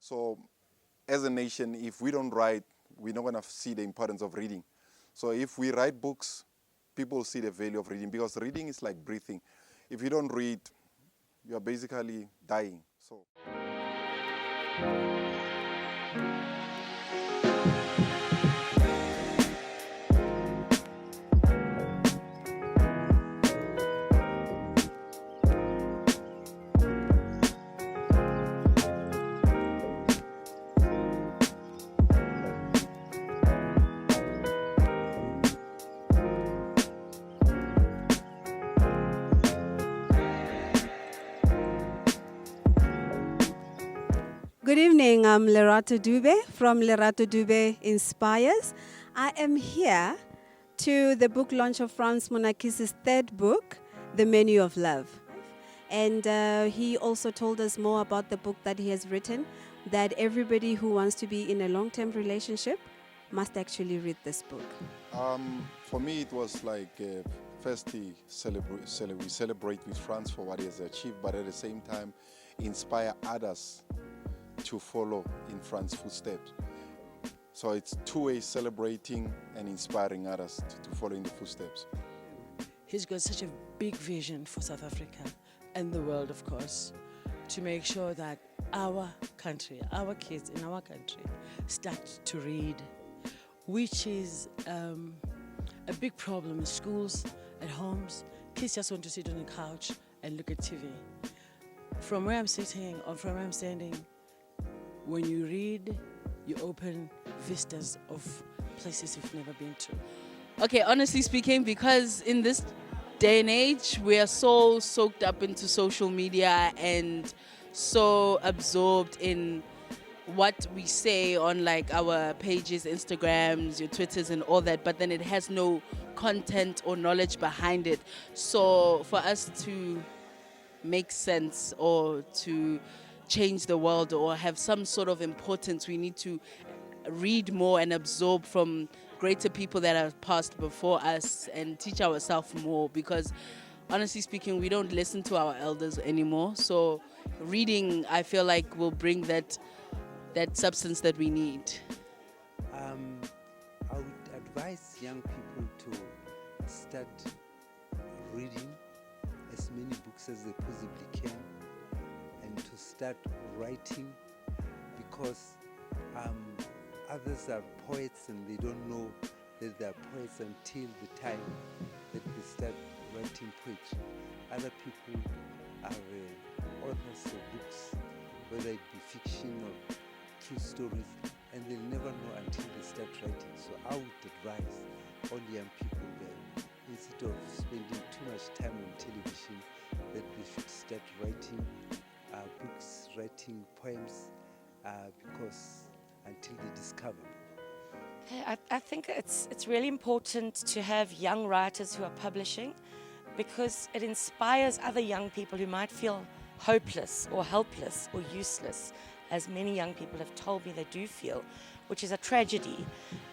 So as a nation, if we don't write, we're not going to see the importance of reading. So if we write books, people see the value of reading, because reading is like breathing. If you don't read, you're basically dying. So. Good evening, I'm Lerato Dube from Lerato Dube Inspires. I am here to the book launch of Frans Monakisi's third book, The Menu of Love. And he also told us more about the book that he has written, that everybody who wants to be in a long-term relationship must actually read this book. For me, it was like, first we celebrate with Frans for what he has achieved, but at the same time, inspire others to follow in Frans' footsteps. So it's two ways, celebrating and inspiring others to follow in the footsteps. He's got such a big vision for South Africa and the world, of course, to make sure that our country, our kids in our country start to read, which is a big problem in schools, at homes. Kids just want to sit on the couch and look at TV. From where I'm sitting or from where I'm standing, when you read, you open vistas of places you've never been to. Okay, honestly speaking, because in this day and age, we are so soaked up into social media and so absorbed in what we say on like our pages, Instagrams, your Twitters and all that, but then it has no content or knowledge behind it. So for us to make sense or to change the world or have some sort of importance, we need to read more and absorb from greater people that have passed before us and teach ourselves more, because honestly speaking, we don't listen to our elders anymore. So reading, I feel like, will bring that substance that we need. I would advise young people to start reading as many books as they possibly can, and to start writing, because others are poets and they don't know that they are poets until the time that they start writing poetry. Other people are authors of books, whether it be fiction or true stories, and they'll never know until they start writing. So I would advise all young people that instead of spending too much time on television, that they should start writing books, writing poems, because until they discover. I think it's really important to have young writers who are publishing, because it inspires other young people who might feel hopeless or helpless or useless, as many young people have told me they do feel, which is a tragedy.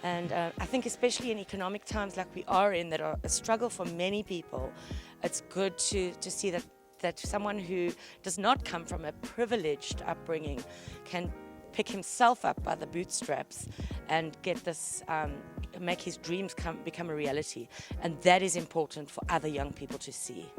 And I think especially in economic times like we are in, that are a struggle for many people, it's good to see that someone who does not come from a privileged upbringing can pick himself up by the bootstraps and get this, make his dreams become a reality. And that is important for other young people to see.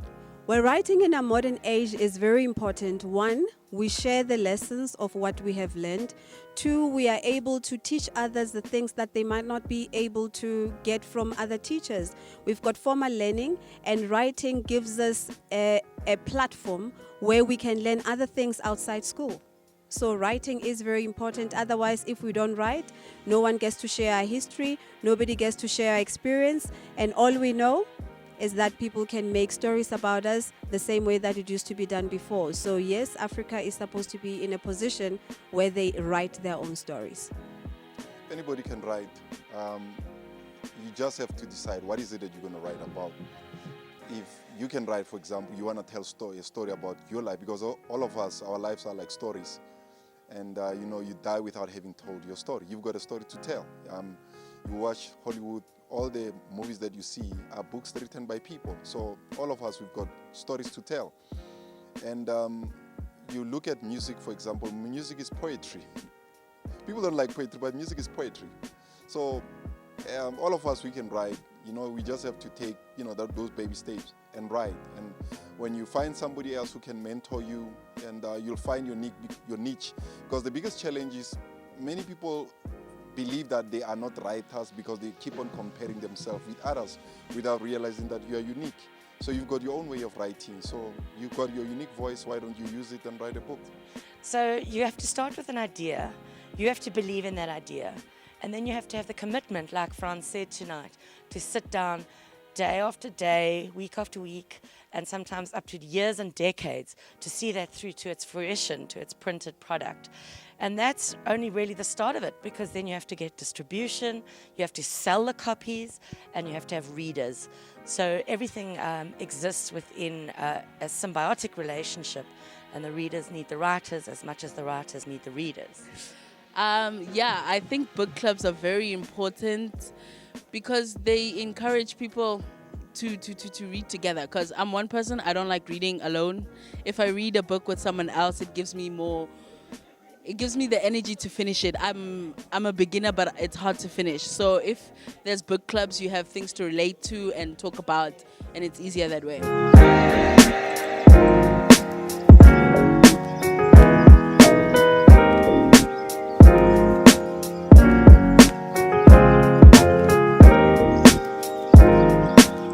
Well, writing in our modern age is very important. One, we share the lessons of what we have learned. Two, we are able to teach others the things that they might not be able to get from other teachers. We've got formal learning, and writing gives us a platform where we can learn other things outside school. So writing is very important. Otherwise, if we don't write, no one gets to share our history, nobody gets to share our experience, and all we know is that people can make stories about us the same way that it used to be done before. So yes, Africa is supposed to be in a position where they write their own stories. Anybody can write. You just have to decide what is it that you're going to write about. If you can write, for example, you want to tell a story about your life, because all of us, our lives are like stories. And you die without having told your story. You've got a story to tell. You watch Hollywood, all the movies that you see are books written by people. So all of us, we've got stories to tell. And you look at music, for example, music is poetry. People don't like poetry, but music is poetry. So all of us, we can write. We just have to take, those baby steps and write. And when you find somebody else who can mentor you, and you'll find your niche. Because the biggest challenge is many people believe that they are not writers because they keep on comparing themselves with others without realizing that you are unique. So you've got your own way of writing. So you've got your unique voice. Why don't you use it and write a book? So you have to start with an idea. You have to believe in that idea. And then you have to have the commitment, like Frans said tonight, to sit down day after day, week after week, and sometimes up to years and decades to see that through to its fruition, to its printed product. And that's only really the start of it, because then you have to get distribution, you have to sell the copies, and you have to have readers. So everything exists within a symbiotic relationship, and the readers need the writers as much as the writers need the readers. I think book clubs are very important because they encourage people to read together. Because I'm one person, I don't like reading alone. If I read a book with someone else, it gives me the energy to finish it. I'm a beginner, but it's hard to finish. So if there's book clubs, you have things to relate to and talk about, and it's easier that way.